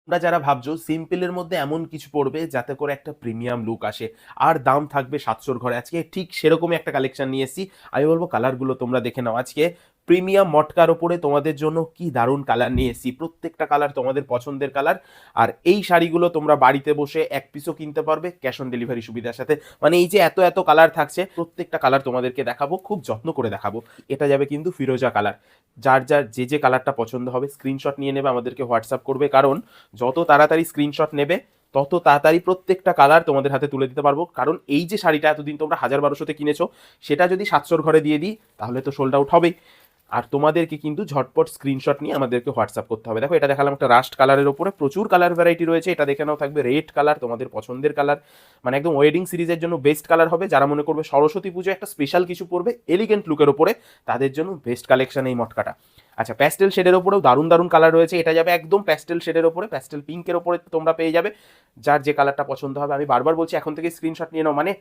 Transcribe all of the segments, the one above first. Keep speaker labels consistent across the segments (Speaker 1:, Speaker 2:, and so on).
Speaker 1: তোমরা যারা ভাবছো সিম্পলের মধ্যে এমন কিছু পড়বে যাতে করে একটা প্রিমিয়াম লুক আসে আর দাম থাকবে 700-র ঘরে, আজকে ঠিক সেরকমই একটা কালেকশন নিয়ে এসেছি। আমি বলবো কালারগুলো তোমরা দেখে নাও। আজকে প্রিমিয়াম মটকার ওপরে তোমাদের জন্য কি দারুণ কালার নিয়ে এসেছি, প্রত্যেকটা কালার তোমাদের পছন্দের কালার। আর এই শাড়িগুলো তোমরা বাড়িতে বসে এক পিসও কিনতে পারবে ক্যাশ অন ডেলিভারি সুবিধার সাথে। মানে এই যে এত এত কালার থাকছে, প্রত্যেকটা কালার তোমাদেরকে দেখাবো, খুব যত্ন করে দেখাবো। এটা যাবে কিন্তু ফিরোজা কালার। যার যার যে যে কালারটা পছন্দ হবে স্ক্রিনশট নিয়ে নেবে, আমাদেরকে হোয়াটসঅ্যাপ করবে, কারণ যত তাড়াতাড়ি স্ক্রিনশট নেবে তত তাড়াতাড়ি প্রত্যেকটা কালার তোমাদের হাতে তুলে দিতে পারবো। কারণ এই যে শাড়িটা এতদিন তোমরা 1000-1200-তে কিনেছো, সেটা যদি 700-র ঘরে দিয়ে দিই তাহলে তো সোল্ড আউট হবেই। আর তোমাদেরকে কিন্তু ঝটপট স্ক্রিনশট নিয়ে আমাদেরকে হোয়াটসঅ্যাপ করতে হবে। দেখো এটা দেখালাম একটা রাস্ট কালারের ওপরে, প্রচুর কালার ভ্যারাইটি রয়েছে। এটা দেখে নাও, থাকবে রেড কালার, তোমাদের পছন্দের কালার, মানে একদম ওয়েডিং সিরিজের জন্য বেস্ট কালার হবে। যারা মনে করবে সরস্বতী পুজো একটা স্পেশাল কিছু পড়বে এলিগেন্ট লুকের ওপরে, তাদের জন্য বেস্ট কালেকশন এই মটকাটা। আচ্ছা, প্যাস্টেল শেডের ওপরেও দারুণ দারুণ কালার রয়েছে। এটা যাবে একদম প্যাস্টেল শেডের ওপরে, প্যাস্টেল পিঙ্কের ওপরে তোমরা পেয়ে যাবে। যার যে কালারটা পছন্দ হবে, আমি বারবার বলছি এখন থেকে স্ক্রিনশট নিয়ে নাও। মানে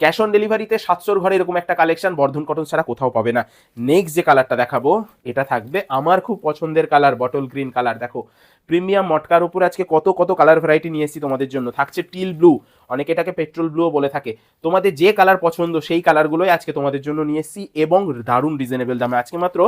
Speaker 1: ক্যাশ অন ডেলিভারিতে 700-র ঘরে এরকম একটা কালেকশন বর্ধন কটন ছাড়া কোথাও পাবে না। নেক্সট যে কালারটা দেখাবো, এটা থাকবে আমার খুব পছন্দের কালার, বটল গ্রিন কালার। দেখো প্রিমিয়াম মটকার উপর আজকে কত কত কালার ভ্যারাইটি নিয়ে এসেছি তোমাদের জন্য। থাকছে টিল ব্লু, অনেকে এটাকে পেট্রোল ব্লুও বলে থাকে। তোমাদের যে কালার পছন্দ সেই কালারগুলোই আজকে তোমাদের জন্য নিয়ে এসেছি, এবং দারুণ রিজনেবল দামে। আজকে মাত্র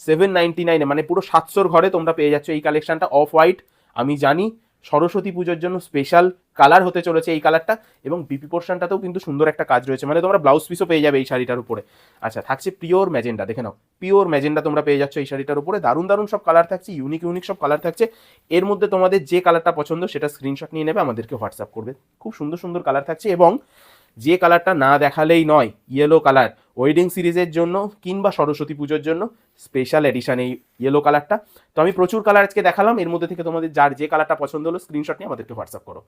Speaker 1: 799-এ, মানে পুরো 700-র ঘরে তোমরা পেয়ে যাচ্ছ এই কালেকশনটা। অফ হোয়াইট, আমি জানি সরস্বতী পুজোর জন্য স্পেশাল কালার হতে চলেছে এই কালারটা, এবং বিপি পোর্শনটাতেও কিন্তু সুন্দর একটা কাজ রয়েছে, মানে তোমরা ব্লাউজ পিসও পেয়ে যাবে এই শাড়িটার উপরে। আচ্ছা, থাকছে পিওর ম্যাজেন্ডা, দেখে নাও পিওর ম্যাজেন্ডা তোমরা পেয়ে যাচ্ছ এই শাড়িটার উপরে। দারুণ দারুণ সব কালার থাকছে, ইউনিক ইউনিক সব কালার থাকছে। এর মধ্যে তোমাদের যে কালারটা পছন্দ সেটা স্ক্রিনশট নিয়ে নেবে, আমাদেরকে হোয়াটসঅ্যাপ করবে। খুব সুন্দর সুন্দর কালার থাকছে, এবং যে কালারটা না দেখালেই নয়, ইয়েলো কালার, ওয়েডিং সিরিজের জন্য কিংবা সরস্বতী পুজোর জন্য স্পেশাল এডিশন এই ইয়েলো কালারটা। তো আমি প্রচুর কালার আজকে দেখালাম, এর মধ্যে থেকে তোমাদের যার যে কালারটা পছন্দ হলো স্ক্রিনশট নিয়ে আমাদেরকে হোয়াটসঅ্যাপ করো।